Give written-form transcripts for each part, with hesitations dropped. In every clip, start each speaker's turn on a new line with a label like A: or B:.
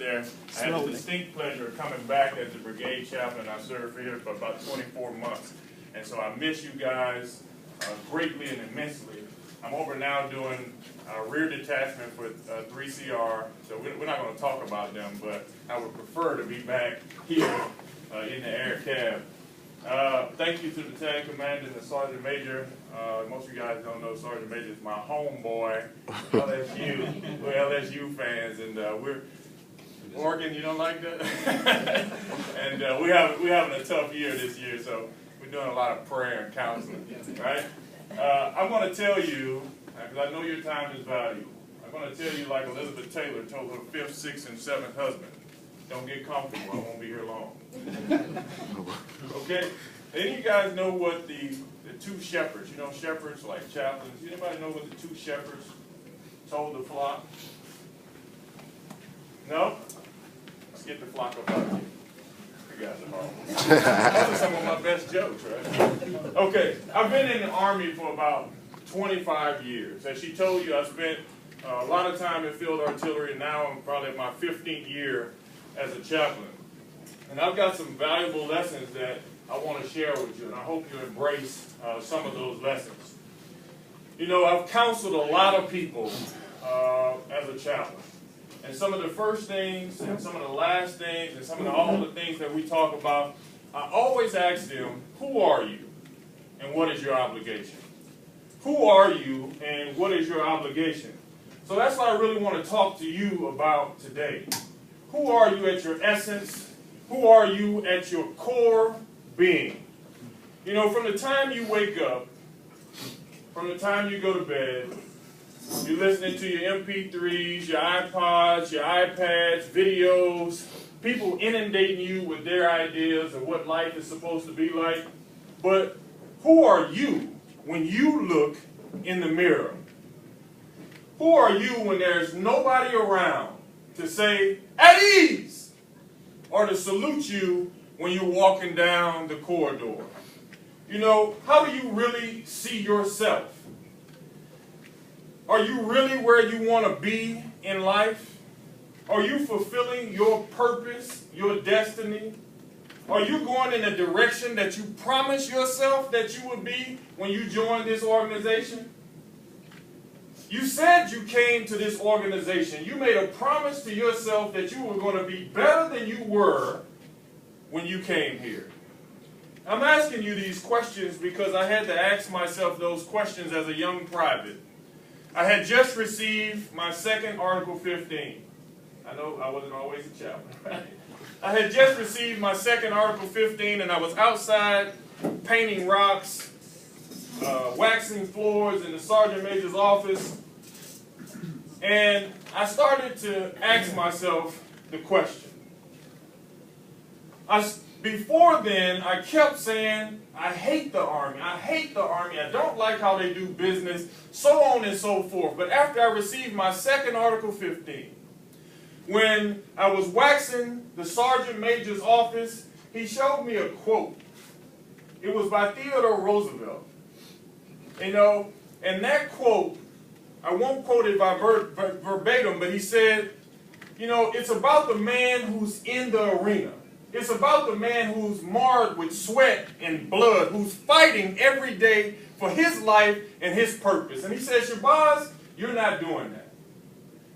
A: there. I had the distinct pleasure of coming back as the brigade chaplain. I served here for about 24 months. And so I miss you guys greatly and immensely. I'm over now doing rear detachment for 3CR, so we're not going to talk about them, but I would prefer to be back here in the air cab. Thank you to the Tag Commander and the Sergeant Major. Most of you guys don't know Sergeant Major is my homeboy, LSU. We're LSU fans, and we're Oregon. You don't like that? And we're having a tough year this year, so we're doing a lot of prayer and counseling, right? I'm going to tell you, because I know your time is valuable. I'm going to tell you like Elizabeth Taylor told her 5th, 6th, and 7th husband. Don't get comfortable. I won't be here long. Okay? Any of you guys know what the two shepherds, you know, shepherds like chaplains, anybody know what the two shepherds told the flock? No? Let's get the flock up out here. You guys are horrible. Those are some of my best jokes, right? Okay, I've been in the Army for about 25 years. As she told you, I spent a lot of time in field artillery, and now I'm probably in my 15th year as a chaplain. And I've got some valuable lessons that I want to share with you, and I hope you embrace some of those lessons. You know, I've counseled a lot of people as a chaplain. And some of the first things, and some of the last things, and some of all the things that we talk about, I always ask them, who are you, and what is your obligation? Who are you, and what is your obligation? So that's what I really want to talk to you about today. Who are you at your essence? Who are you at your core being? You know, from the time you wake up, from the time you go to bed, you're listening to your MP3s, your iPods, your iPads, videos, people inundating you with their ideas of what life is supposed to be like. But who are you when you look in the mirror? Who are you when there's nobody around to say, at ease, or to salute you when you're walking down the corridor? You know, how do you really see yourself? Are you really where you want to be in life? Are you fulfilling your purpose, your destiny? Are you going in the direction that you promised yourself that you would be when you joined this organization? You said you came to this organization. You made a promise to yourself that you were going to be better than you were when you came here. I'm asking you these questions because I had to ask myself those questions as a young private. I had just received my second Article 15. I know I wasn't always a chaplain, right? I had just received my second Article 15, and I was outside painting rocks, waxing floors in the Sergeant Major's office, and I started to ask myself the question. Before then, I kept saying, I hate the Army. I hate the Army. I don't like how they do business, so on and so forth. But after I received my second Article 15, when I was waxing the Sergeant Major's office, he showed me a quote. It was by Theodore Roosevelt. You know, and that quote, I won't quote it by verbatim, but he said, you know, it's about the man who's in the arena. It's about the man who's marred with sweat and blood, who's fighting every day for his life and his purpose. And he said, Shabazz, you're not doing that.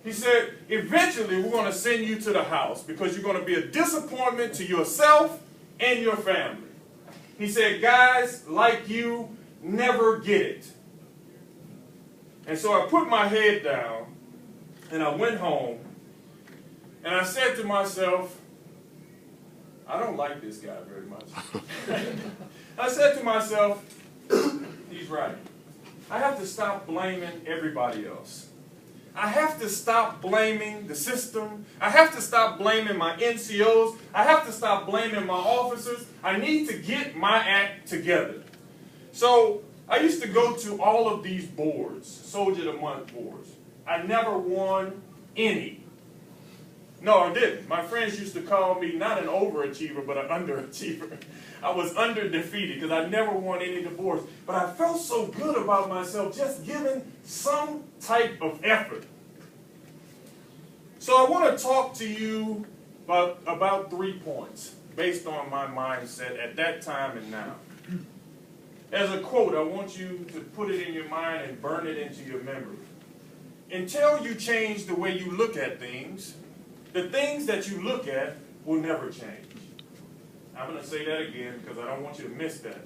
A: He said, eventually we're going to send you to the house because you're going to be a disappointment to yourself and your family. He said, guys like you never get it. And so I put my head down and I went home and I said to myself, I don't like this guy very much. I said to myself, he's right. I have to stop blaming everybody else. I have to stop blaming the system. I have to stop blaming my NCOs. I have to stop blaming my officers. I need to get my act together. So I used to go to all of these boards, Soldier of the Month boards. I never won any. No, I didn't. My friends used to call me not an overachiever, but an underachiever. I was under-defeated because I never won any of the boards. But I felt so good about myself just giving some type of effort. So I want to talk to you about 3 points based on my mindset at that time and now. As a quote, I want you to put it in your mind and burn it into your memory. Until you change the way you look at things, the things that you look at will never change. I'm going to say that again because I don't want you to miss that.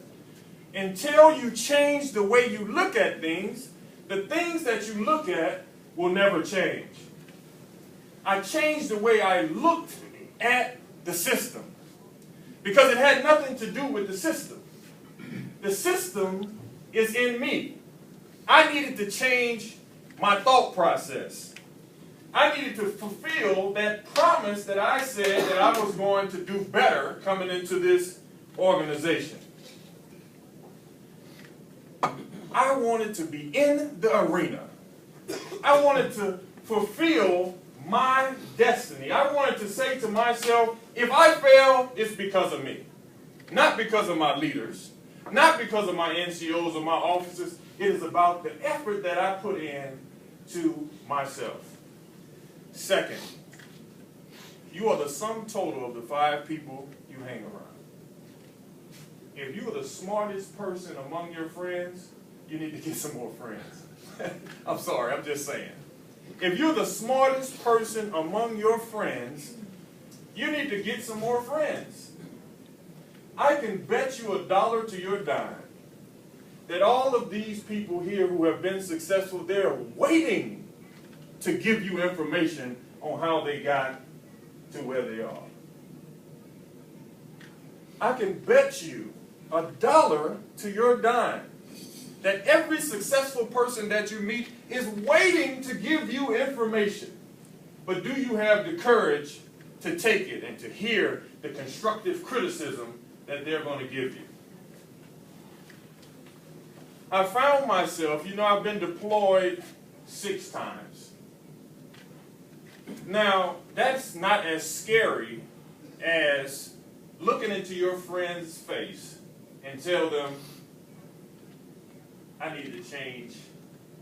A: Until you change the way you look at things, the things that you look at will never change. I changed the way I looked at the system because it had nothing to do with the system. The system is in me. I needed to change my thought process. I needed to fulfill that promise that I said that I was going to do better coming into this organization. I wanted to be in the arena. I wanted to fulfill my destiny. I wanted to say to myself, if I fail, it's because of me. Not because of my leaders. Not because of my NCOs or my officers. It is about the effort that I put in to myself. Second, you are the sum total of the 5 people you hang around. If you are the smartest person among your friends, you need to get some more friends. I'm sorry, I'm just saying. If you're the smartest person among your friends, you need to get some more friends. I can bet you $1 to your dime that all of these people here who have been successful, they're waiting to give you information on how they got to where they are. I can bet you $1 to your dime that every successful person that you meet is waiting to give you information. But do you have the courage to take it and to hear the constructive criticism that they're going to give you? I found myself, I've been deployed 6 times. Now, that's not as scary as looking into your friend's face and tell them, I need to change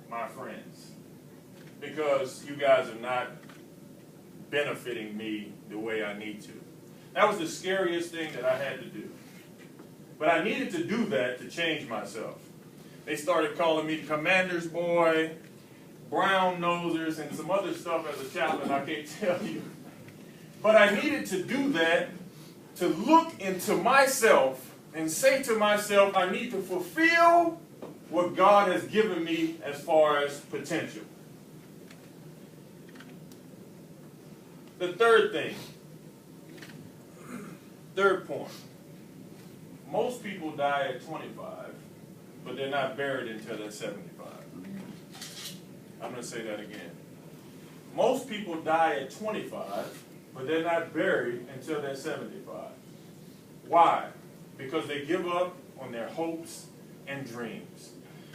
A: my friends because you guys are not benefiting me the way I need to. That was the scariest thing that I had to do. But I needed to do that to change myself. They started calling me the commander's boy, brown nosers, and some other stuff as a chaplain I can't tell you. But I needed to do that to look into myself and say to myself, I need to fulfill what God has given me as far as potential. The third point. Most people die at 25, but they're not buried until they're 75. I'm going to say that again. Most people die at 25, but they're not buried until they're 75. Why? Because they give up on their hopes and dreams.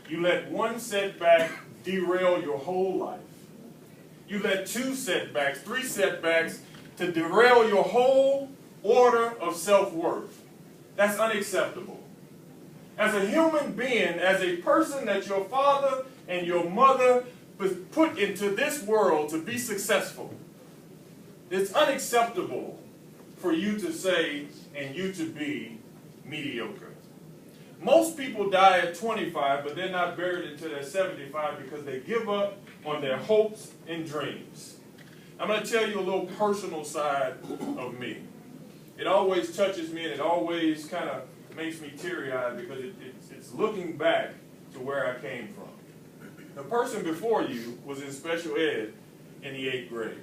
A: You let one setback derail your whole life. You let 2 setbacks, 3 setbacks to derail your whole order of self-worth. That's unacceptable. As a human being, as a person that your father and your mother was put into this world to be successful, it's unacceptable for you to say and you to be mediocre. Most people die at 25, but they're not buried until they're 75 because they give up on their hopes and dreams. I'm going to tell you a little personal side of me. It always touches me and it always kind of makes me teary-eyed because it's looking back to where I came from. The person before you was in special ed in the 8th grade.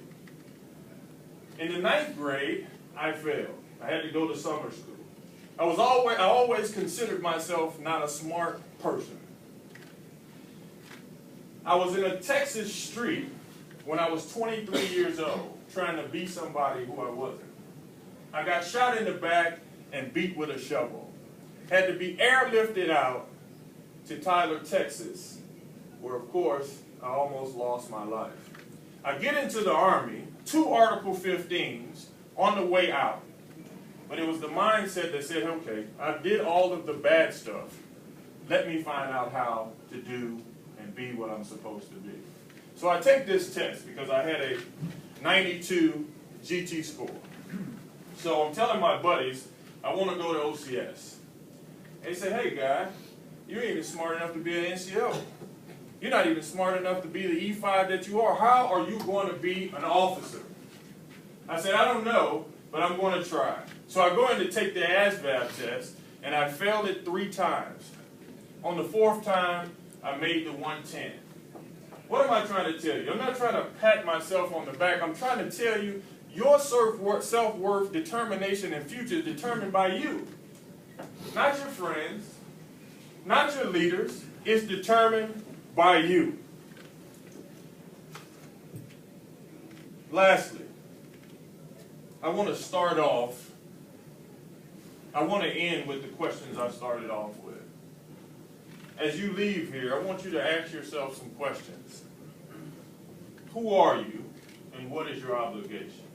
A: In the 9th grade, I failed. I had to go to summer school. I always considered myself not a smart person. I was in a Texas street when I was 23 years old, trying to be somebody who I wasn't. I got shot in the back and beat with a shovel. Had to be airlifted out to Tyler, Texas, where, of course, I almost lost my life. I get into the Army, 2 Article 15s on the way out. But it was the mindset that said, okay, I did all of the bad stuff. Let me find out how to do and be what I'm supposed to be. So I take this test because I had 92 GT score. So I'm telling my buddies, I want to go to OCS. They say, hey guy, you ain't even smart enough to be an NCO. You're not even smart enough to be the E5 that you are. How are you going to be an officer? I said, I don't know, but I'm going to try. So I go in to take the ASVAB test, and I failed it 3 times. On the 4th time, I made the 110. What am I trying to tell you? I'm not trying to pat myself on the back. I'm trying to tell you your self-worth, determination, and future is determined by you. Not your friends, not your leaders. It's determined by you. Lastly, I want to end with the questions I started off with. As you leave here, I want you to ask yourself some questions. Who are you, and what is your obligation?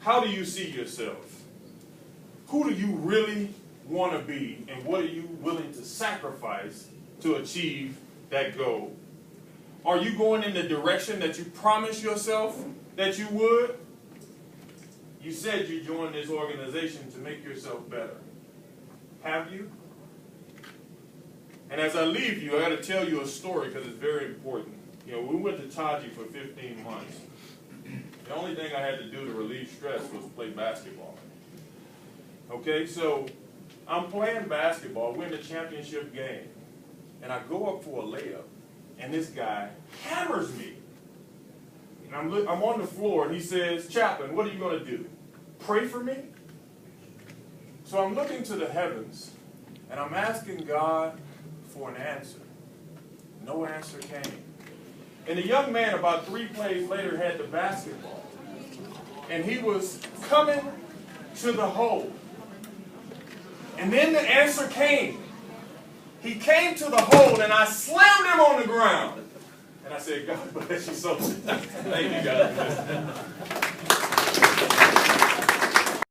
A: How do you see yourself? Who do you really want to be, and what are you willing to sacrifice to achieve that goal? Are you going in the direction that you promised yourself that you would? You said you joined this organization to make yourself better. Have you? And as I leave you, I got to tell you a story because it's very important. You know, we went to Taji for 15 months. The only thing I had to do to relieve stress was play basketball. Okay, so I'm playing basketball. We're in the championship game. And I go up for a layup. And this guy hammers me. And I'm on the floor, and he says, Chaplain, what are you going to do? Pray for me? So I'm looking to the heavens, and I'm asking God for an answer. No answer came. And the young man, about 3 plays later, had the basketball. And he was coming to the hole. And then the answer came. He came to the hole, and I slammed him on the ground. And I said, God bless you so much. Thank you, God.